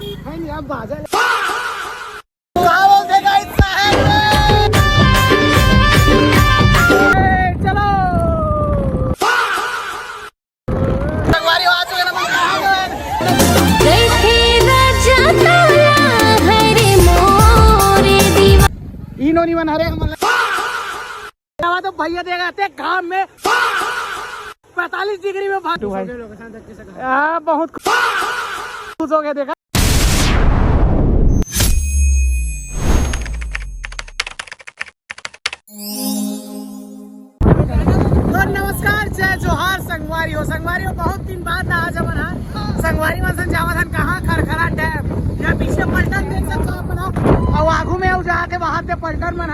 अब बाजा चलो संगवारी आ चुके ना इनो नहीं बना रहे तो भैया देगा घाम में 45 डिग्री में भाग बहुत खुश हो गया देखा। तो नमस्कार जय जोहार संगवारी हो बहुत दिन बाद ना आज अपन संगवारी मन जावत कहाँ खरखरा डैम या पीछे पलटन देख सकते हो अपना और आगू में जाके वहां पे पलटन मन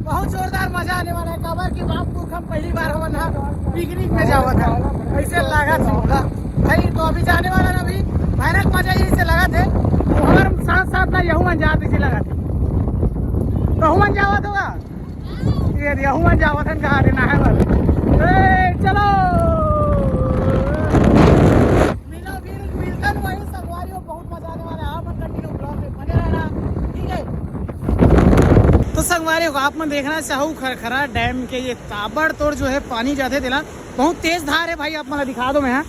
बहुत जोरदार मजा आने वाला है। कबर की बाप हम पहली बार हो ना पिकनिक में जावत है ऐसे लगा था भाई। तो अभी जाने वाला ना अभी भयानक मजा यही से लगा थे और साथ साथ ना यहू मन जात इसी लगा थे तो मन जावत होगा यहू मन जावत है कहा देना है बस चलो मिलो फिर मिलकर वही संगवारी हो बहुत मजा आने वाला है। आप कंटिन्यू ब्लॉग में बने रहना ठीक है। तो संगवारी को आप मन देखना चाहूँ खरखरा डैम के ये ताबड़तोड़ जो है पानी जाते दिला बहुत तेज धार है भाई। आप मला दिखा दो मैं यहाँ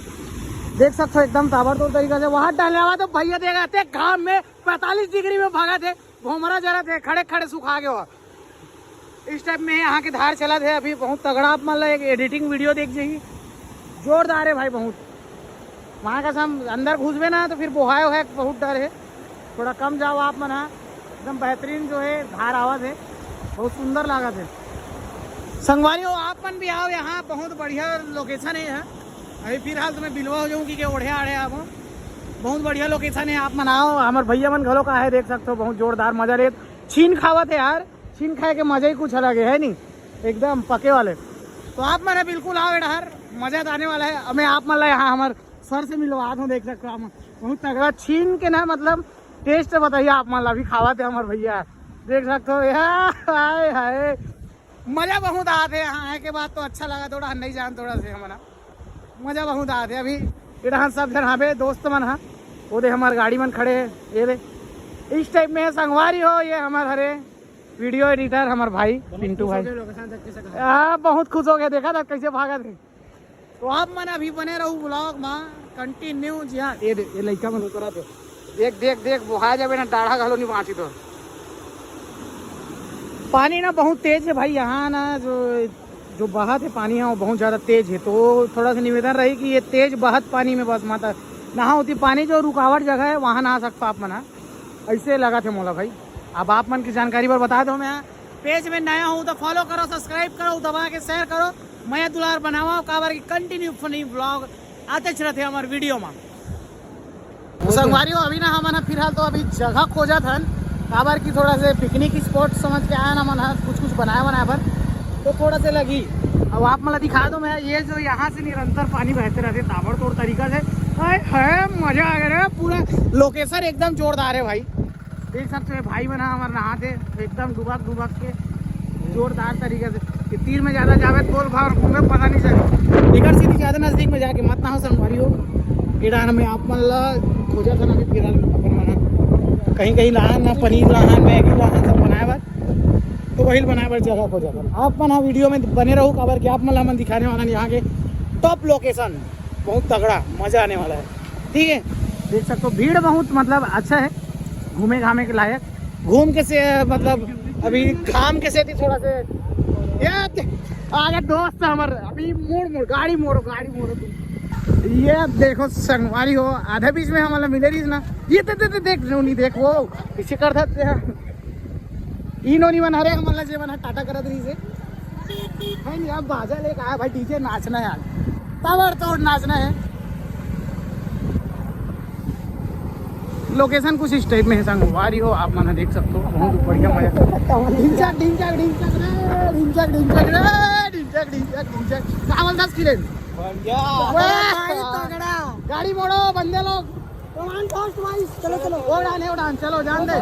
देख सकते हो एकदम ताबड़तोड़ तरीका से वहां डालने हुआ तो भैया देगा थे घाम में 45 डिग्री में भागा थे घूमरा जरा थे खड़े खड़े सुखा गए। इस टाइप में यहाँ के धार चला थे अभी बहुत तगड़ा। आप मान लो एक एडिटिंग वीडियो देख जाइए जोरदार है भाई बहुत। वहाँ का हम अंदर घुसबे ना तो फिर बोहाय है बहुत डर है थोड़ा कम जाओ आप मना एकदम बेहतरीन जो है धार आवाज है बहुत सुंदर लागत है। संगवारी हो आप मन भी आओ यहाँ बहुत बढ़िया लोकेशन है यहाँ। अभी फिलहाल तो मैं बिलवा हो जाऊँ कि ओढ़े आड़े आप बहुत बढ़िया लोकेशन है। आप मनाओ हमारे भैया मन घरों का है देख सकते हो बहुत जोरदार मजा रहे छीन खावत है यार छीन खाए के मजा ही कुछ अलग है नहीं एकदम पके वाले। तो आप मना बिल्कुल आओ डर मजा आने वाला है। मैं आप मान ला यहाँ हमारे सर से मिलवा दूँ देख सकते हो आप बहुत तगड़ा छीन के ना मतलब टेस्ट बताइए आप मान ला अभी खावत है हमारे भैया देख सकते हो हाय हाय मजा बहुत आते यहाँ आए के बाद तो अच्छा लगा थोड़ा नहीं जान थोड़ा से हमारा मजा बहुत आते अभी इधर सब जन हाँ दोस्त मन हाँ वो दे हमारे गाड़ी मन खड़े है ये दे इस टाइप में संगवारी हो ये हमारे हरे वीडियो एडिटर हमारे भाई पिंटू भाई बहुत खुश हो गया देखा था कैसे भागा थे। तो आप मन अभी बने रहो ब्लॉग में कंटिन्यू जी हाँ ये लड़का मन उतरा थे देख देख देख बुहा जाए ना डाढ़ा घालो नहीं बाँटी तो पानी ना बहुत तेज है भाई यहाँ ना जो बहात है पानी है वो बहुत ज़्यादा तेज है। तो थोड़ा सा निवेदन रही कि ये तेज बहत पानी में बस माता नहा होती पानी जो रुकावट जगह है वहाँ नहा सकता आप मना ऐसे लगा थे मोला भाई। अब आप मन की जानकारी पर बता दो मैं पेज में नया हूँ तो फॉलो करो सब्सक्राइब करो दबा के शेयर करो मैं दुलार बनावा काबर की कंटिन्यू फनी ब्लॉग आते रहते हमारे वीडियो में। संगवारी हो अभी ना हमारा फिलहाल तो अभी जगह खोजा था काबर की थोड़ा से पिकनिक स्पॉट समझ के आया ना मना कुछ बनाया पर तो थोड़ा से लगी। अब आप मतलब दिखा दो मैं ये जो यहाँ से निरंतर पानी बहते रहते ताबड़तोड़ तरीका से है मजा आ गया पूरा लोकेशन एकदम जोरदार है भाई देख सकते हैं भाई बना हमारे नहाते एकदम डुबक के जोरदार तरीके से तीर में ज़्यादा जावे बोल भाव घूमे पता नहीं चले टिकट सीधी ज़्यादा नज़दीक में जाके मत ना हो संगवारी हो इधर में आप मतलब खोजा था ना फिर अपन मना कहीं लाहन ना पनीर लाहन मैगी लाहन सब बनाया बात तो वही बनाए पर जगह खोजा था। आप मन वीडियो में बने रहो खबर कि आप मतलब मन दिखाने वाला यहाँ के टॉप लोकेशन बहुत तगड़ा मजा आने वाला है ठीक है। देख सकते हो भीड़ बहुत मतलब अच्छा है घूमे घामे के लायक घूम के से मतलब अभी घाम के से थी थोड़ा से आगे दोस्त हमारे अभी मोड़ गाड़ी मोड़ो ये देखो संगवारी हो आधे बीच में हमारा मिले रही ना ये देख नहीं देख वो पीछे कर सकते हैं इनो नहीं बना रहे हमारा जे बना टाटा करत रही से है नहीं। अब बाजा लेके आया भाई डीजे नाचना है यार ताबड़तोड़ नाचना है। लोकेशन कुछ इस टाइप में है संगवारी हो आप मना देख सकते हो बहुत बढ़िया मजा गाड़ी मोड़ो बंदे लोग चलो जान दे।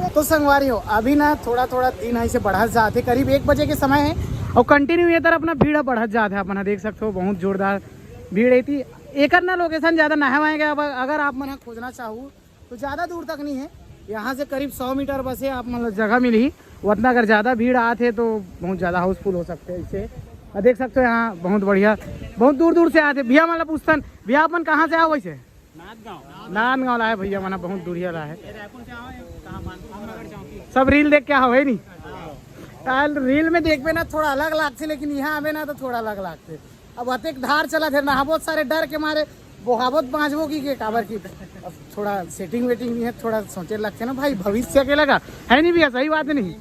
तो संगवारी हो अभी ना थोड़ा दिन ऐसे बढ़त जाते करीब 1 बजे के समय है और कंटिन्यू ये तरह अपना भीड़ बढ़त जाते है अपना देख सकते हो बहुत जोरदार भीड़ रहती एक ना लोकेशन ज़्यादा नहवाएंगे। अब अगर आप मना खोजना चाहो तो ज़्यादा दूर तक नहीं है, यहाँ से करीब 100 मीटर बस है। आप मतलब जगह मिली उतना, अगर ज़्यादा भीड़ आते तो बहुत ज़्यादा हाउसफुल हो सकते हैं इससे। और देख सकते हो यहाँ बहुत बढ़िया, बहुत दूर दूर से आते भैया। मतलब पूछतन भैया अपन कहाँ से आओ वैसे? नांदगांव लाए भैया, मना बहुत दूरिया ला है। सब रील देख के आओ है नहीं? रील में देखबे ना थोड़ा अलग लागते, लेकिन यहाँ आवे ना तो थोड़ा अलग लागते। अब अतेक धार चला थे ना, बहुत सारे डर के मारे बोहावत बाँचबो की के काबर की। अब थोड़ा सेटिंग वेटिंग नहीं है, थोड़ा सोचे लगते ना भाई भविष्य के लगा है नहीं भैया? सही बात नहीं?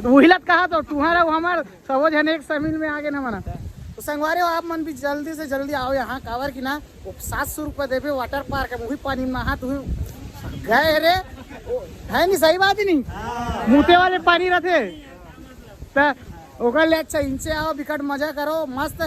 वही लत कहा तो तुम्हारा हमार सब जन एक समील में आगे ना मना। तो संगवारी हो आप मन भी जल्दी से जल्दी आओ यहाँ, काबर की ना 700 रुपये देवे वाटर पार्क है, वही पानी में नहा तुम गए रे है नहीं? सही बात ही नहीं? मुँते वाले पानी रहते ओकर ले अच्छा इनसे आओ, बिकट मजा करो, मस्त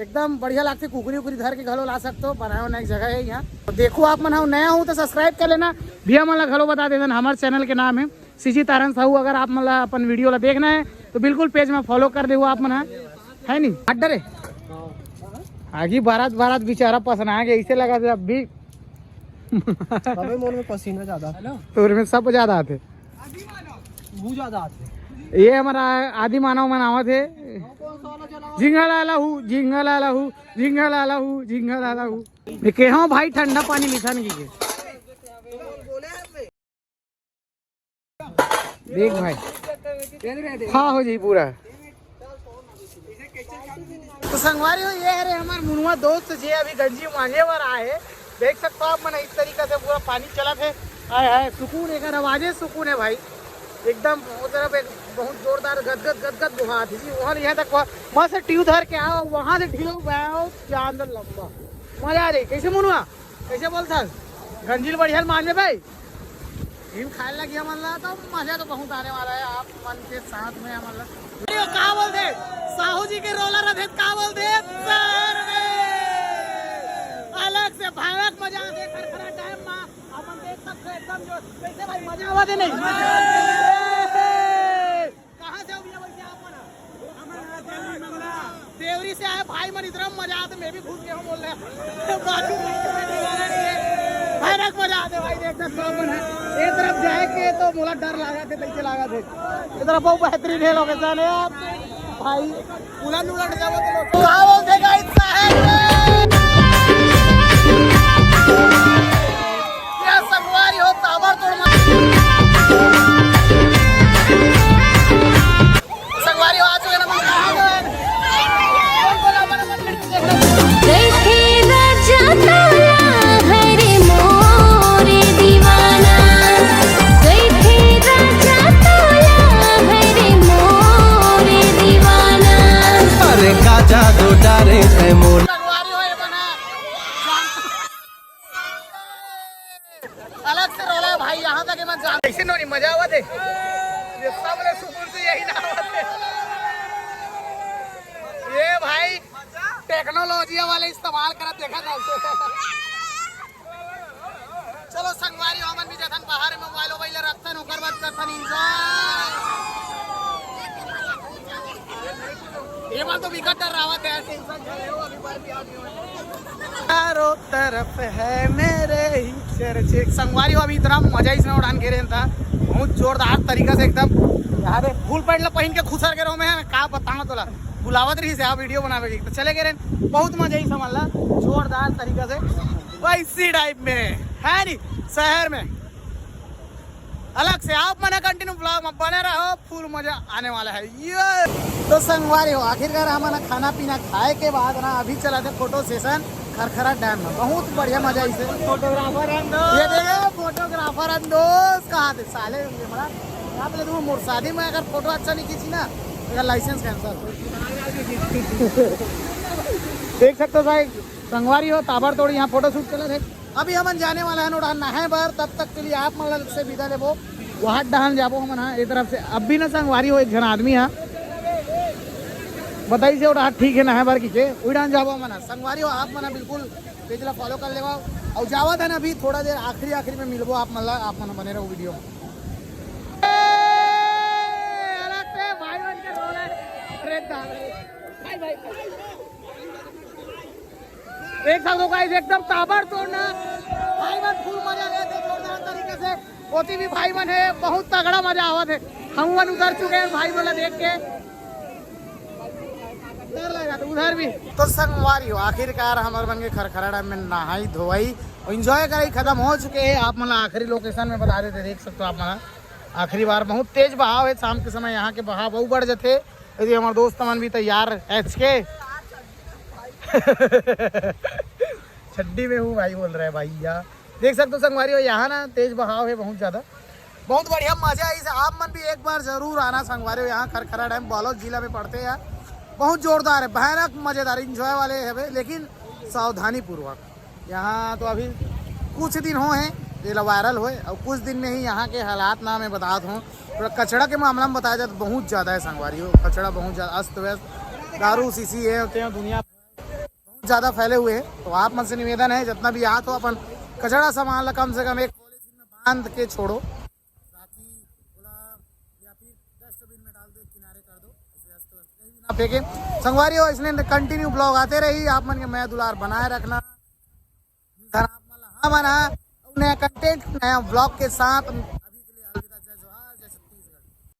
एकदम बढ़िया लगते। कुकरी उकरी धर के घलो ला सकते हो, बनाओ ना एक जगह है यहाँ। तो देखो आप मन नया हूँ तो सब्सक्राइब कर लेना भैया। मला घलो बता देते हमारे चैनल के नाम है सीजी तारन साहू। अगर आप मतलब अपन वीडियो ला देखना है तो बिल्कुल पेज में फॉलो कर दे आप मन है नहीं? अड्डरे आगे बारात बारात बेचारा पसंद आ गया, इसे लगा अब भी मोर में पसीना ज्यादा तो में सब ज्यादा आते, ज्यादा आते। ये हमारा आदि मानव मनावत है। झिंगा लाला हूँ, झिंगा लाला हूँ, झिंगा लाला हूँ, झिंगा लाला हूँ। के हाँ भाई ठंडा पानी मीठा नहीं की देख भाई हाँ हो जी पूरा। तो संगवारी हो ये है हमारे मुनुआ दोस्त जी अभी गंजी मांगे वर आए। देख सकते हो आप मन इस तरीका से पूरा पानी चला थे। आए हाय सुकून, एक आवाजे सुकून है भाई एकदम। वो तरफ एक बहुत जोरदार गदगद गदगद गुहा थी वहाँ यहाँ तक वहाँ से ट्यूब धर के आओ, वहाँ से ढीलो चांद लंबा मजा आ रही। कैसे मुनुआ कैसे बोलता गंजील बढ़िया मान भाई हिम खाने लगी मतलब तो मजा तो बहुत आने वाला है आप मन के साथ में। मतलब क्या बोलते साहू जी के रोलर रथे क्या बोलते अलग से भयानक मजा आते खरखरा टाइम में अपन देख सकते एकदम जो कैसे भाई मजा आवा दे नहीं। कहाँ से हो भैया वैसे आप मना? देवरी से आए भाई मन इतना मजा आते, मैं भी घुस गया हूँ बोल रहे भयानक मजा आते भाई। देखना सब है एक तरफ जाए के तो मोला डर लगा थे कैसे लगा थे इस तरफ बहुत बेहतरीन है लोकेशन है आप भाई उलट उलट जाओ तो बोलते गाइस शहर में क्या संगवारी हो ताबड़तोड़ संगवारी हो आ चुके ना अलग से रोला है भाई यहाँ तक मत जा। ऐसे नहीं मजा हुआ थे ये सब ने सुकून से यही ना होते। ये भाई टेक्नोलॉजी वाले इस्तेमाल कर देखा था। चलो संगवारी हमन भी जथन बाहर मोबाइल वोबाइल रखतन ओकर बाद करतन एंजॉय। ये बात तो विकट डर रावत है टेंशन चले हो अभी बार भी आ गई चारों तरफ है मेरे ही चर्चे। संगवारी हो अभी इतना मजा इसमें उड़ान घेरे था बहुत जोरदार तरीका से एकदम यार फुल पैंट पहन के खुसर के रहो मैं का बताऊं तोला बुलावत रही से आप वीडियो बनावे तो चले गए बहुत मजा ही समझ ला जोरदार तरीका से वैसी टाइप में है नहीं शहर में अलग से। आप मना कंटिन्यू ब्लॉग में बने रहो फुल मजा आने वाला है ये। तो संगवारी हो आखिरकार हमारा खाना पीना खाए के बाद ना अभी चला थे फोटो सेशन खरखरा डैम में बहुत बढ़िया मजा इसे। फोटोग्राफर ये देखे फोटोग्राफर अंदोज कहाँ थे साले यहाँ पे तुम मोर शादी में अगर फोटो अच्छा नहीं खींची ना अगर लाइसेंस कैंसल। देख सकते हो भाई संगवारी हो ताबड़तोड़ यहाँ फोटो शूट चले थे। अभी हम जाने वाला है उड़ान नहाए बार तब तक के लिए आप मतलब से विदा लेबो वहाँ डहान जाबो हम एक तरफ से। अब भी ना संगवारी हो एक जन आदमी है बताइए से उड़ा ठीक है नहाए बार की उड़ान जाबो मना संगवारी हो आप मना बिल्कुल पेज ला फॉलो कर लेवा और जावा था ना अभी थोड़ा देर आखिरी में मिलबो आप मतलब आप मना बने रहो वीडियो में। एक साथ होगा एकदम ताबड़तोड़ ना भाई फुल मजा लेते ओती भी भाई मन है, बहुत तगड़ा मजा आवत है। हम मन उतर चुके हैं भाई बोला देख के डर लगा तो उधर भी। तो संगवारी हो आखिरकार हमारे बन के खरखरा डैम में नहाई धोई और इंजॉय कराई खत्म हो चुके हैं। आप मतलब आखिरी लोकेशन में बता देते, देख सकते हो आप मतलब आखिरी बार बहुत तेज बहाव है शाम के समय, यहाँ के बहाव बहुत बढ़ जाते। यदि हमारे दोस्त मन भी तैयार एच के छड्डी में हूँ भाई बोल रहे हैं भैया, देख सकते हो संगवारी हो यहाँ ना तेज बहाव है बहुत ज़्यादा, बहुत बढ़िया मजा है। इसे आप मन भी एक बार जरूर आना संगवारी हो। यहाँ खरखरा डैम बालोद जिला में पड़ते हैं, बहुत जोरदार है, भयानक मजेदार इंजॉय वाले है, लेकिन सावधानी पूर्वक। यहाँ तो अभी कुछ दिन हो हैं ये वायरल हुए और कुछ दिन में ही यहाँ के हालात ना मैं बतात हूँ। थोड़ा कचड़ा के मामला में बताया जाए तो बहुत ज़्यादा है संगवारी हो, कचड़ा बहुत ज़्यादा अस्त व्यस्त, दारू सीसी है होते हैं, दुनिया बहुत ज़्यादा फैले हुए हैं। तो आप मन से निवेदन है जितना भी आता हो अपन कचड़ा सामान ला कम से कम एक पॉलीथीन में बांध के छोड़ो, ताकि या फिर डस्टबिन में डाल दो, किनारे कर दो, कहीं ना फेंके संगवारी हो। इसलिए कंटिन्यू ब्लॉग आते रही आप मन के मैं दुलार बनाए रखना। हाँ मना नया कंटेंट नया ब्लॉग के साथ